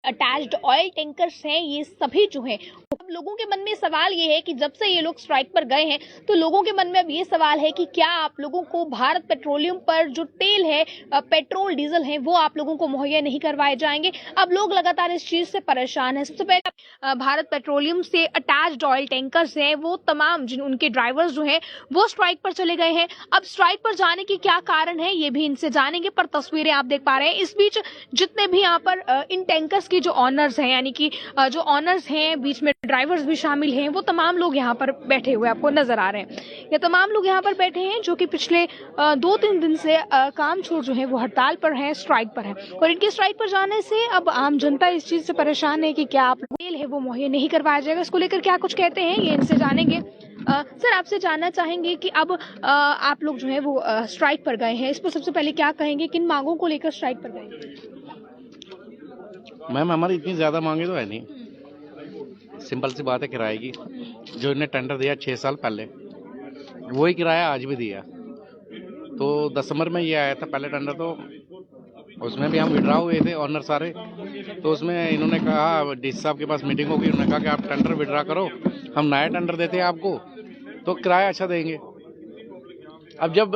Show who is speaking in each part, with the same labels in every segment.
Speaker 1: Attached oil tankers हैं, ये सभी जो हैं, अब लोगों के मन में सवाल ये है कि जब से ये लोग स्ट्राइक पर गए हैं तो लोगों के मन में अब ये सवाल है कि क्या आप लोगों को भारत पेट्रोलियम पर जो तेल है, पेट्रोल डीजल है, वो आप लोगों को मुहैया नहीं करवाए जाएंगे। अब लोग लगातार इस चीज से परेशान है। सबसे पहले भारत पेट्रोलियम से अटैच्ड ऑयल टैंकर्स हैं, वो तमाम जिन उनके ड्राइवर्स जो हैं वो स्ट्राइक पर चले गए हैं। अब स्ट्राइक पर जाने के क्या कारण है ये भी इनसे जानेंगे, पर तस्वीरें आप देख पा रहे हैं। इस बीच जितने भी यहाँ पर इन टैंकर्स के जो ऑनर्स हैं, यानी कि जो ऑनर्स हैं, बीच में ड्राइवर्स भी शामिल हैं, वो तमाम लोग यहाँ पर बैठे हुए आपको नजर आ रहे हैं। ये तमाम लोग यहाँ पर बैठे हैं जो कि पिछले 2-3 दिन से काम छोड़ जो है वो हड़ताल पर हैं, स्ट्राइक पर हैं। और इनके स्ट्राइक पर जाने से अब आम जनता इस चीज से परेशान है कि क्या आप तेल है वो मुहैया नहीं करवाया जाएगा। इसको लेकर क्या कुछ कहते हैं ये इनसे जानेंगे। सर, आपसे जानना चाहेंगे कि अब आप लोग जो है वो स्ट्राइक पर गए हैं, इस पर सबसे पहले क्या कहेंगे, किन मांगों को लेकर स्ट्राइक पर गए?
Speaker 2: मैम, हमारी इतनी ज़्यादा मांगे तो है नहीं, सिंपल सी बात है किराए की। जो इन्हें टेंडर दिया 6 साल पहले, वही किराया आज भी दिया। तो दिसंबर में ये आया था पहले टेंडर, तो उसमें भी हम विड्रा हुए थे ऑनर सारे। तो उसमें इन्होंने कहा, डी साहब के पास मीटिंग होगी, उन्होंने कहा कि आप टेंडर विड्रा करो, हम नया टेंडर देते हैं आपको तो किराया अच्छा देंगे। अब जब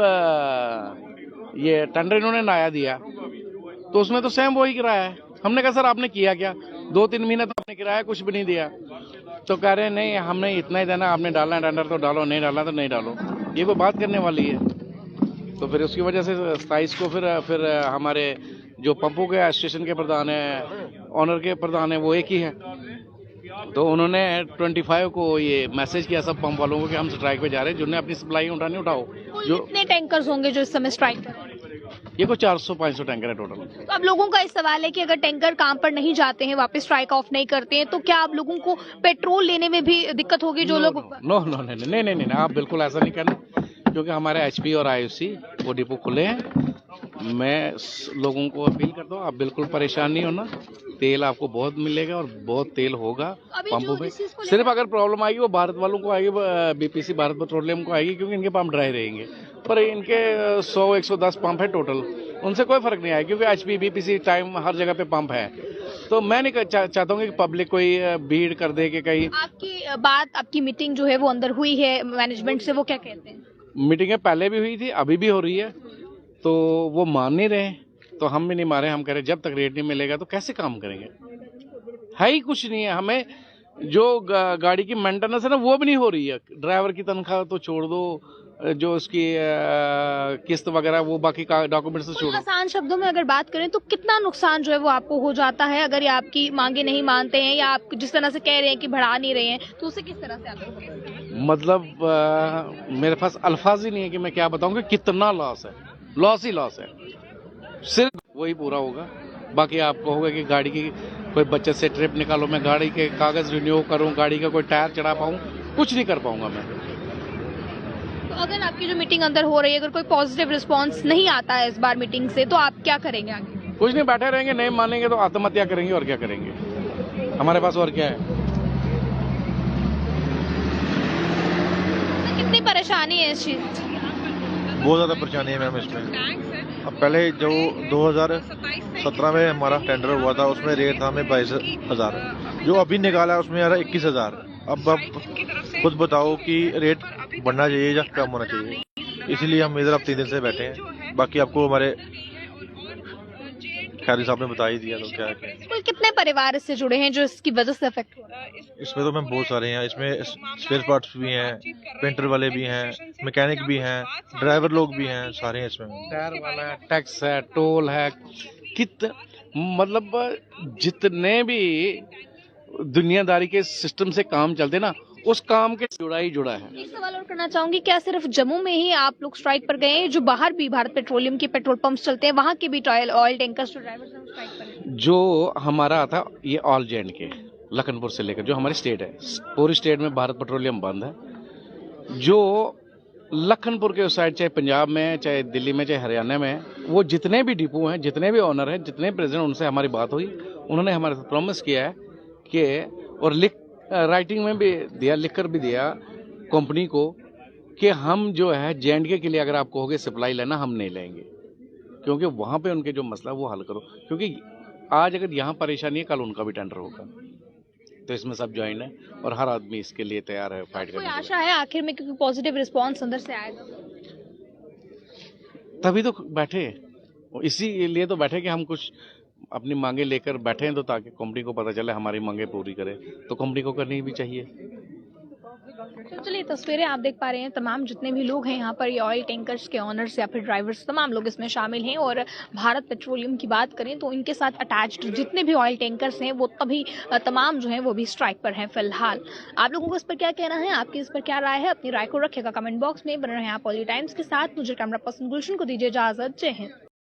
Speaker 2: ये टेंडर इन्होंने नया दिया तो उसमें तो सेम वही किराया है। हमने कहा सर आपने किया क्या? 2-3 महीने तो आपने किराया कुछ भी नहीं दिया। तो कह रहे हैं नहीं, हमने इतना ही देना, आपने डालना है टेंडर तो डालो, नहीं डालना तो नहीं डालो। ये कोई बात करने वाली है? तो फिर उसकी वजह से 27 को फिर हमारे जो पंपों के एसोसिएशन के प्रधान है, ऑनर के प्रधान है, वो एक ही है। तो उन्होंने 25 को ये मैसेज किया सब पंप वालों को कि हम स्ट्राइक पे जा रहे हैं, जिन्होंने अपनी सप्लाई उठानी उठाओ। जो
Speaker 1: कितने टैंकर्स होंगे जो इस समय स्ट्राइक पर?
Speaker 2: ये कोई 400-500 टैंकर है टोटल।
Speaker 1: तो अब लोगों का इस सवाल है कि अगर टैंकर काम पर नहीं जाते हैं, वापस स्ट्राइक ऑफ नहीं करते हैं, तो क्या आप लोगों को पेट्रोल लेने में भी दिक्कत होगी? जो लोग
Speaker 2: नहीं, आप बिल्कुल ऐसा नहीं करना, क्योंकि हमारे एचपी और आईओसी वो डिपो खुले हैं। मैं लोगों को अपील करता हूँ, आप बिल्कुल परेशान नहीं होना, तेल आपको बहुत मिलेगा और बहुत तेल होगा पंपों पे। सिर्फ अगर प्रॉब्लम आएगी वो भारत वालों को आएगी, बीपीसी भारत पेट्रोलियम को आएगी, क्योंकि इनके पंप ड्राई रहेंगे। पर इनके 100-110 पंप है टोटल, उनसे कोई फर्क नहीं आएगा, क्योंकि एचपी बीपीसी टाइम हर जगह पे पंप है। तो मैं नहीं चाहता हूँ कि पब्लिक कोई भीड़ कर दे कि कहीं।
Speaker 1: आपकी मीटिंग जो है वो अंदर हुई है मैनेजमेंट से, वो क्या कहते हैं?
Speaker 2: मीटिंगें पहले भी हुई थी, अभी भी हो रही है, तो वो मान नहीं रहे, तो हम भी नहीं मारे। हम कह रहे जब तक रेट नहीं मिलेगा तो कैसे काम करेंगे? है ही कुछ नहीं है। हमें जो गाड़ी की मेंटेनेंस है ना, वो भी नहीं हो रही है। ड्राइवर की तनख्वाह तो छोड़ दो, जो उसकी किस्त वगैरह, वो बाकी डॉक्यूमेंट्स तो छोड़ दो।
Speaker 1: आसान शब्दों में अगर बात करें तो कितना नुकसान जो है वो आपको हो जाता है अगर ये आपकी मांगे नहीं मानते हैं, या आप जिस तरह से कह रहे हैं कि बढ़ा नहीं रहे हैं, तो उसे किस तरह से आपको?
Speaker 2: मतलब मेरे पास अल्फाज ही नहीं है कि मैं क्या बताऊं कि कितना लॉस है। लॉस ही लॉस है, सिर्फ वही पूरा होगा। बाकी आप कहोगे कि गाड़ी की कोई बचत से ट्रिप निकालो, मैं गाड़ी के कागज रिन्यू करूं, गाड़ी का कोई टायर चढ़ा पाऊं, कुछ नहीं कर पाऊंगा मैं।
Speaker 1: तो अगर आपकी जो मीटिंग अंदर हो रही है, अगर कोई पॉजिटिव रिस्पांस नहीं आता है इस बार मीटिंग से, तो आप क्या करेंगे आगे?
Speaker 2: कुछ नहीं, बैठे रहेंगे, नहीं मानेंगे तो आत्महत्या करेंगे, और क्या करेंगे? हमारे पास और क्या है?
Speaker 1: तो कितनी परेशानी है इस चीज?
Speaker 3: बहुत ज़्यादा परेशानी है मैम इसमें। अब पहले जो 2017 में हमारा टेंडर हुआ था, उसमें रेट था हमें 22,000, जो अभी निकाला है उसमें आ रहा है 21,000। अब आप खुद बताओ कि रेट बढ़ना चाहिए या कम होना चाहिए? इसीलिए हम इधर अब 3 दिन से बैठे हैं। बाकी आपको हमारे खैरी साहब ने बता ही दिया, तो क्या है।
Speaker 1: कुल कितने परिवार इससे जुड़े हैं जो इसकी वजह से अफेक्ट हो रहा है?
Speaker 3: इसमें तो मैम बहुत सारे हैं। इसमें स्पेयर पार्ट्स भी हैं, पेंटर वाले भी हैं, मैकेनिक भी हैं, ड्राइवर लोग भी हैं, सारे हैं इसमें।
Speaker 2: टायर वाला है, टैक्स है, टोल है, मतलब जितने भी दुनियादारी के सिस्टम से काम चलते ना, उस काम के जुड़ा ही जुड़ा है।
Speaker 1: एक सवाल और करना चाहूंगी, क्या सिर्फ जम्मू में ही आप लोग स्ट्राइक पर गए हैं, जो बाहर भी भारत पेट्रोलियम के पेट्रोल पंप्स चलते हैं, वहाँ के भी ऑयल टैंकर्स जो ड्राइवर्स हैं स्ट्राइक पर हैं?
Speaker 2: जो हमारा आता ये ऑल जैंड के लखनपुर से लेकर जो हमारी स्टेट है, पूरी स्टेट में भारत पेट्रोलियम बंद है। जो लखनपुर के उस साइड, चाहे पंजाब में, चाहे दिल्ली में, चाहे हरियाणा में, वो जितने भी डिपो हैं, जितने भी ऑनर हैं, जितने प्रेसिडेंट, उनसे हमारी बात हुई। उन्होंने हमारे साथ प्रॉमिस किया है कि, और राइटिंग में भी दिया, लिखकर भी दिया कंपनी को, कि हम जो है जे&के के लिए अगर आप कहोगे सप्लाई लेना, हम नहीं लेंगे, क्योंकि वहाँ पे उनके जो मसला वो हल करो। क्योंकि आज अगर यहाँ परेशानी है, कल उनका भी टेंडर होगा। तो इसमें सब ज्वाइन है और हर आदमी इसके लिए तैयार है फाइट
Speaker 1: कोई
Speaker 2: करने के
Speaker 1: आशा है आखिर में, क्योंकि पॉजिटिव रिस्पांस अंदर से आएगा?
Speaker 2: लिए। तभी तो बैठे, इसीलिए तो बैठे कि हम कुछ अपनी मांगे लेकर बैठे हैं, तो ताकि कंपनी को पता चले हमारी मांगे पूरी करे, तो कंपनी को करनी भी चाहिए।
Speaker 1: तो चलिए, तस्वीरें आप देख पा रहे हैं, तमाम जितने भी लोग हैं यहाँ पर, ये ऑयल टैंकर्स के ऑनर्स या फिर ड्राइवर्स, तमाम लोग इसमें शामिल हैं। और भारत पेट्रोलियम की बात करें तो इनके साथ अटैच्ड जितने भी ऑयल टैंकर्स हैं वो तभी तमाम जो हैं वो भी स्ट्राइक पर हैं फिलहाल। आप लोगों को इस पर क्या कहना है, आपकी इस पर क्या राय है? अपनी राय को रखिएगा कमेंट बॉक्स में। बने रहें आप पॉली टाइम्स के साथ। मुझे कैमरा पर्सन गुलशन को दीजिए इजाजत। जय हिंद।